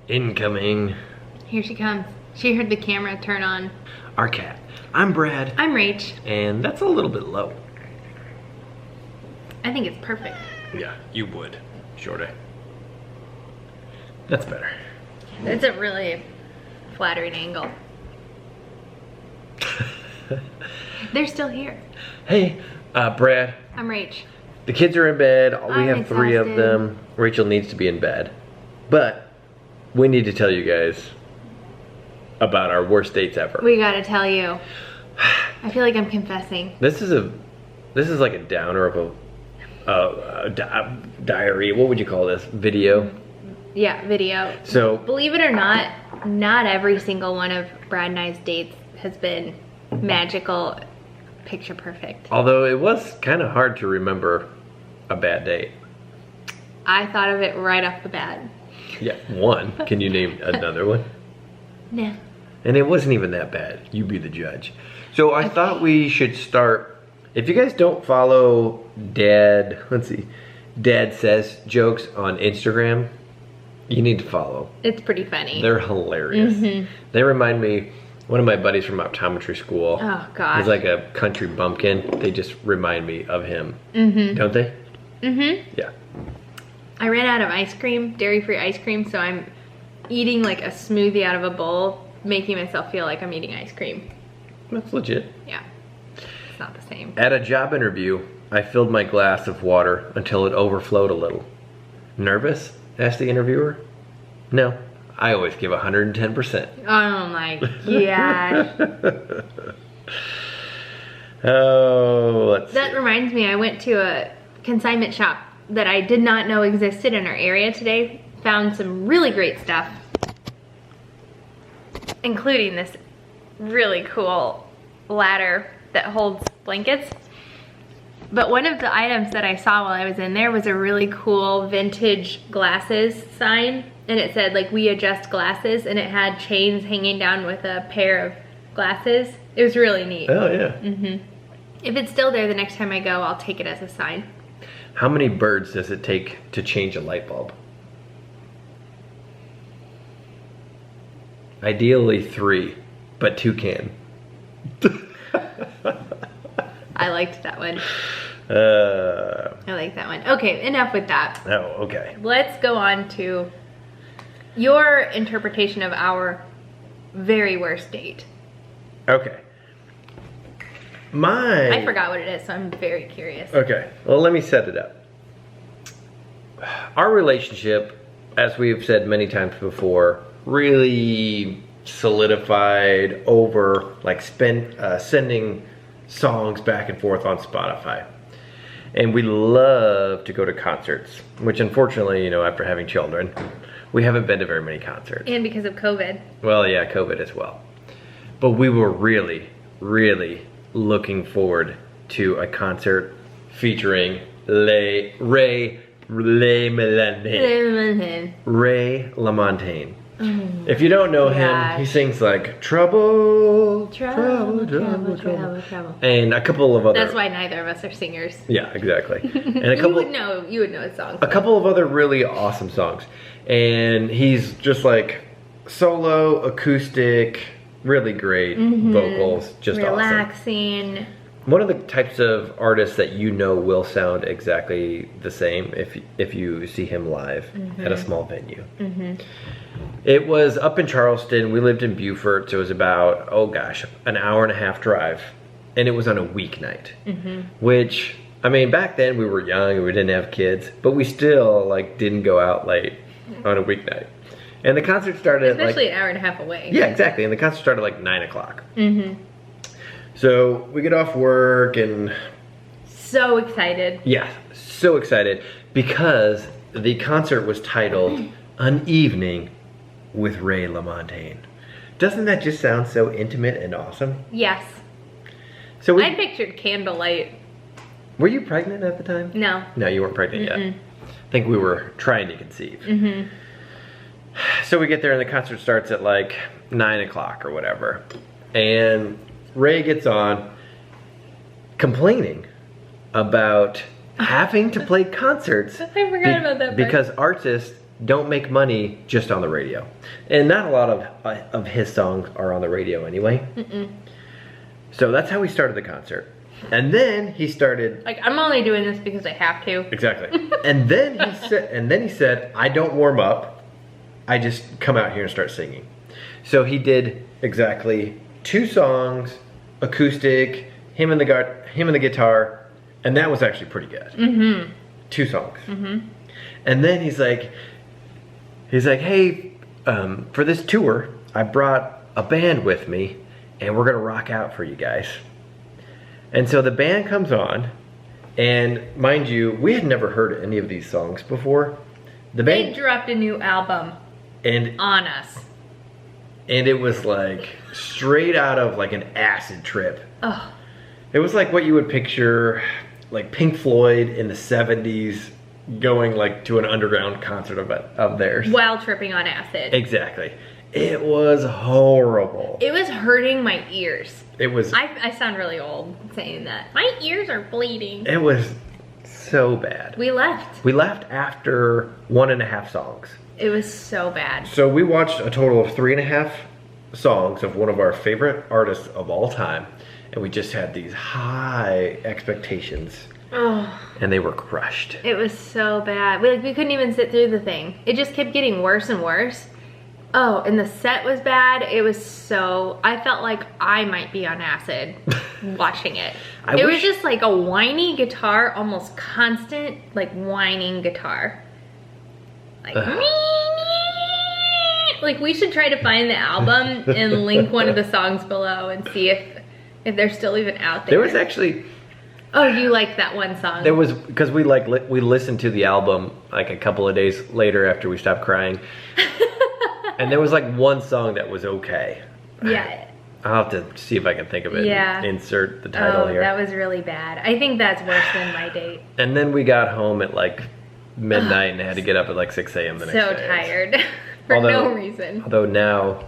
Incoming. Here she comes. She heard the camera turn on. Our cat. I'm Brad. I'm Rach. And that's a little bit low. I think it's perfect. Yeah, you would. Shorty. That's better. It's a really flattering angle. They're still here. Hey, Brad. I'm Rach. The kids are in bed. We I'm have 3 of exhausted. them. Rachel needs to be in bed. But we need to tell you guys about our worst dates ever. We gotta tell you. I feel like I'm confessing. This is like a downer of a diary. What would you call this? Video. Yeah, video. So Believe it or not every single one of Brad and I's dates has been magical, picture perfect. although it was kind of hard to remember a bad date. I thought of it right off the bat. Yeah, one. Can you name another one? No. And it wasn't even that bad. You be the judge. So I thought we should start. If you guys don't follow Dad Says jokes on Instagram, you need to follow. It's pretty funny. They're hilarious. Mm-hmm. They remind me, one of my buddies from optometry school. Oh, gosh. He's like a country bumpkin. They just remind me of him. Mm-hmm. Don't they? Mm-hmm. Yeah. I ran out of ice cream, dairy-free ice cream, so I'm eating like a smoothie out of a bowl, making myself feel like I'm eating ice cream. That's legit. Yeah. It's not the same. At a job interview, I filled my glass of water until it overflowed a little. Nervous? Asked the interviewer. No, I always give 110%. Oh my gosh. Oh, let's see. That reminds me, I went to a consignment shop that I did not know existed in our area today. Found some really great stuff, including this really cool ladder that holds blankets. But one of the items that I saw while I was in there was a really cool vintage glasses sign. And it said like, we adjust glasses, and it had chains hanging down with a pair of glasses. It was really neat. Oh, yeah. Mm-hmm. If it's still there the next time I go, I'll take it as a sign. How many birds does it take to change a light bulb? Ideally 3, but 2 can. I liked that one. I like that one. Okay, enough with that. Oh, okay. Let's go on to your interpretation of our very worst date. Okay. I forgot what it is, so I'm very curious. Okay, well, let me set it up. Our relationship, as we've said many times before, really solidified over like sending songs back and forth on Spotify. And we love to go to concerts, which unfortunately, after having children, we haven't been to very many concerts. And because of COVID. Well, yeah, COVID as well. But we were really, really looking forward to a concert featuring Ray LaMontagne. If you don't know him, he sings like trouble, and a couple of other. That's why neither of us are singers. Yeah, exactly. And a couple. You would know his songs. A couple of other really awesome songs, and he's just like solo, acoustic, really great vocals, just relaxing. Awesome. One of the types of artists that will sound exactly the same if you see him live at a small venue. It was up in Charleston. We lived in Beaufort, so it was about, an hour and a half drive. And it was on a weeknight, which, I mean, back then we were young and we didn't have kids, but we still didn't go out late on a weeknight. And the concert started especially an hour and a half away. Yeah, exactly. And the concert started at 9 o'clock. So we get off work and... So excited. Yeah, so excited because the concert was titled An Evening with Ray LaMontagne. Doesn't that just sound so intimate and awesome? Yes. So I pictured candlelight. Were you pregnant at the time? No. No, you weren't pregnant yet. I think we were trying to conceive. So we get there and the concert starts at 9 o'clock or whatever. And Ray gets on complaining about having to play concerts I forgot about that part. because artists don't make money just on the radio. And not a lot of his songs are on the radio anyway. So that's how we started the concert. And then he started, like, I'm only doing this because I have to. exactly. And then he said, I don't warm up. I just come out here and start singing. So he did exactly 2 songs, acoustic, him and the guitar, and that was actually pretty good. 2 songs. And then he's like, hey, for this tour, I brought a band with me, and we're gonna rock out for you guys. And so the band comes on, and mind you, we had never heard any of these songs before. They dropped a new album on us. And it was like straight out of like an acid trip. Oh. It was like what you would picture like Pink Floyd in the 70s going like to an underground concert of theirs. While tripping on acid. Exactly. It was horrible. It was hurting my ears. It was. I sound really old saying that. My ears are bleeding. It was so bad. We left. We left after 1.5 songs. It was so bad. So we watched a total of 3.5 songs of one of our favorite artists of all time. And we just had these high expectations. Oh. And they were crushed. It was so bad. We couldn't even sit through the thing. It just kept getting worse and worse. Oh, and the set was bad. It was so, I felt like I might be on acid watching it. It was just like a whiny guitar, almost constant, like whining guitar. Like, like we should try to find the album and link one of the songs below and see if they're still even out there. There was actually... Oh, you liked that one song. There was, because we listened to the album like a couple of days later after we stopped crying. And there was like one song that was okay. Yeah. I'll have to see if I can think of it. Yeah. And insert the title here. That was really bad. I think that's worse than my date. And then we got home at like midnight and had to get up at like 6 a.m. the next day. So tired. For no reason. Although now,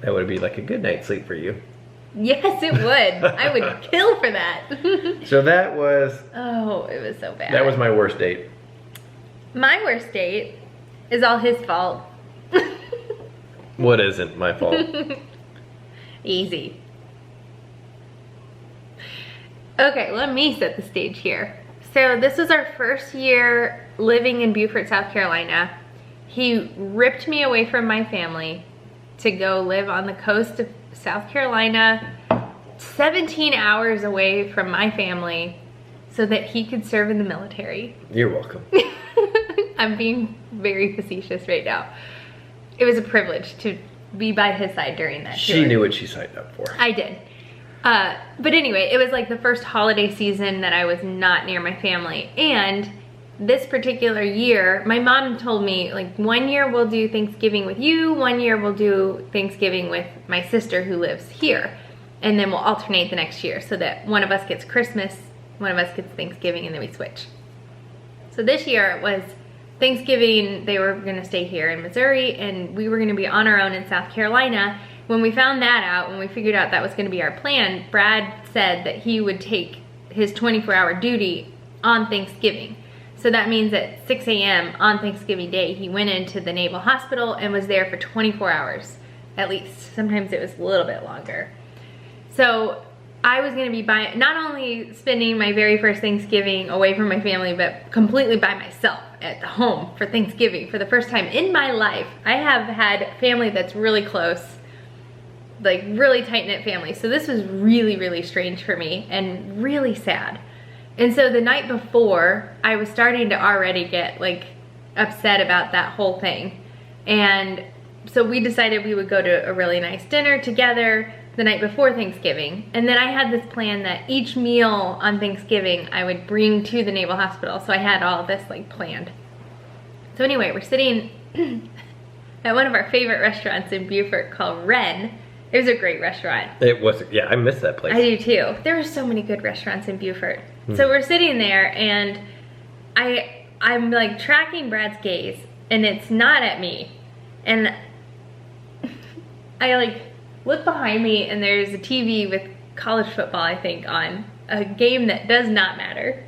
that would be like a good night's sleep for you. Yes, it would. I would kill for that. So that was... Oh, it was so bad. That was my worst date. My worst date is all his fault. What isn't my fault? Easy. Okay, let me set the stage here. So this was our first year living in Beaufort, South Carolina. He ripped me away from my family to go live on the coast of South Carolina, 17 hours away from my family, so that he could serve in the military. You're welcome. I'm being very facetious right now. It was a privilege to be by his side during that tour. She knew what she signed up for. I did. But anyway, it was like the first holiday season that I was not near my family. And this particular year, my mom told me, like, one year we'll do Thanksgiving with you, one year we'll do Thanksgiving with my sister who lives here. And then we'll alternate the next year so that one of us gets Christmas, one of us gets Thanksgiving, and then we switch. So this year it was Thanksgiving, they were gonna stay here in Missouri, and we were gonna be on our own in South Carolina. When we found that out, when we figured out that was gonna be our plan, Brad said that he would take his 24-hour duty on Thanksgiving. So that means at 6 a.m. on Thanksgiving Day, he went into the Naval Hospital and was there for 24 hours, at least. Sometimes it was a little bit longer. So I was gonna be not only spending my very first Thanksgiving away from my family, but completely by myself at the home for Thanksgiving for the first time in my life. I have had family that's really close, like really tight-knit family. So this was really, really strange for me and really sad. And so the night before, I was starting to already get like upset about that whole thing. And so we decided we would go to a really nice dinner together the night before Thanksgiving. And then I had this plan that each meal on Thanksgiving I would bring to the Naval Hospital. So I had all of this like planned. So anyway, we're sitting at one of our favorite restaurants in Beaufort called Wren. It was a great restaurant. It was, yeah, I miss that place. I do too. There were so many good restaurants in Beaufort. So we're sitting there and I'm like tracking Brad's gaze and it's not at me. And I like look behind me and there's a TV with college football, I think, on a game that does not matter.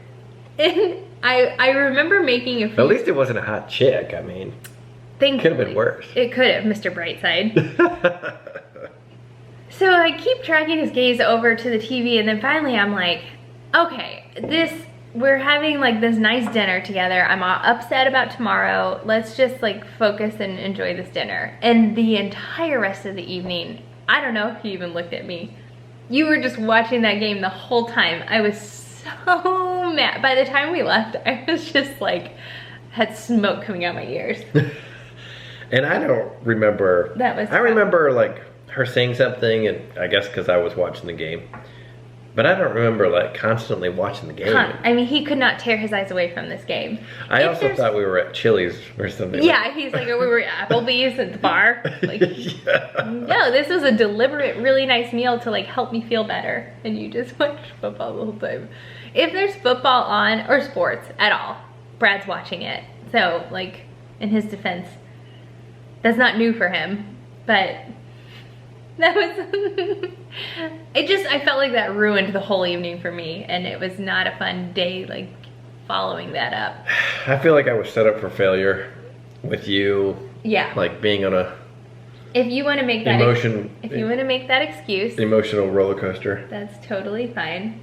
And I remember making a few... At least it wasn't a hot chick, I mean. Thankfully. Could have been worse. It could have, Mr. Brightside. So I keep tracking his gaze over to the TV, and then finally I'm like, okay, we're having like this nice dinner together. I'm upset about tomorrow. Let's just like focus and enjoy this dinner. And the entire rest of the evening, I don't know if he even looked at me. You were just watching that game the whole time. I was so mad. By the time we left, I was just like, had smoke coming out my ears. And I don't remember. That was I remember like her saying something, and I guess because I was watching the game. But I don't remember like constantly watching the game. I mean, he could not tear his eyes away from this game. I also thought we were at Chili's or something. Yeah, he's like, we were at Applebee's at the bar. Like, Yeah. no, this was a deliberate, really nice meal to like help me feel better. And you just watch football the whole time. If there's football on, or sports at all, Brad's watching it. So like, in his defense, that's not new for him. But that was, I felt like that ruined the whole evening for me. And it was not a fun day, like, following that up. I feel like I was set up for failure with you. Yeah. Like being on a If you want to make that if you want to make that excuse, emotional roller coaster. that's totally fine.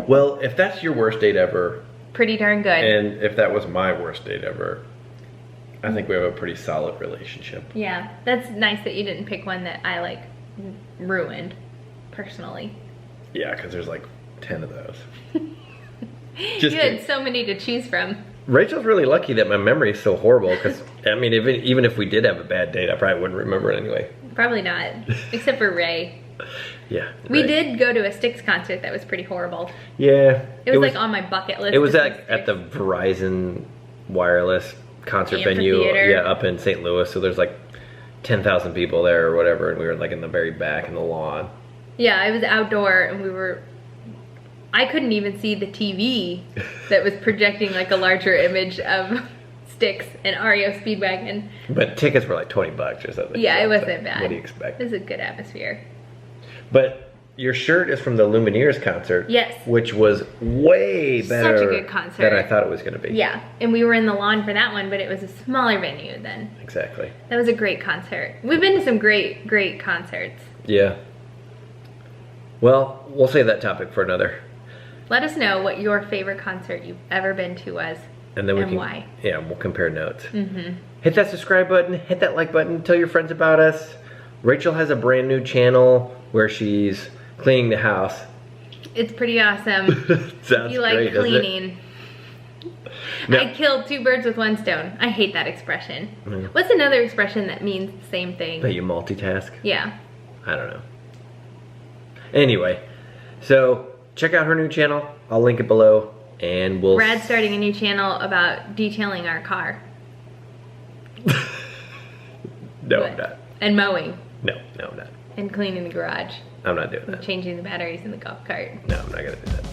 Well, if that's your worst date ever, Pretty darn good. and if that was my worst date ever, I think we have a pretty solid relationship. Yeah, that's nice that you didn't pick one that I like ruined personally. Yeah, because there's like 10 of those. You had so many to choose from. Rachel's really lucky that my memory is so horrible, because I mean, even if we did have a bad date, I probably wouldn't remember it anyway. Probably not, except for Ray. Yeah. We right. did go to a Styx concert that was pretty horrible. Yeah. It was like on my bucket list. It was to see at the Styx. Verizon wireless concert venue, Amphitheater. yeah, up in St. Louis. So there's like 10,000 people there or whatever, and we were like in the very back in the lawn. Yeah, it was outdoor, and I couldn't even see the TV that was projecting like a larger image of Styx and REO Speedwagon. But tickets were like $20 or something. Yeah, so it wasn't bad. What do you expect? It was a good atmosphere. But your shirt is from the Lumineers concert. Yes. Which was way better. Such a good concert. Than I thought it was going to be. Yeah, and we were in the lawn for that one, but it was a smaller venue then. Exactly. That was a great concert. We've been to some great, great concerts. Yeah. Well, we'll save that topic for another. Let us know what your favorite concert you've ever been to was. And then we And can, why. Yeah, we'll compare notes. Mm-hmm. Hit that subscribe button, hit that like button, tell your friends about us. Rachel has a brand new channel where she's cleaning the house. It's pretty awesome. Sounds You like great, doesn't it? cleaning. No. I killed two birds with one stone. I hate that expression. Mm. What's another expression that means the same thing? That you multitask? Yeah. I don't know. Anyway, so check out her new channel. I'll link it below, and we'll... Brad's starting a new channel about detailing our car. No, What? I'm not. And mowing. No, I'm not. And cleaning the garage. I'm not doing And that. changing the batteries in the golf cart. No, I'm not gonna do that.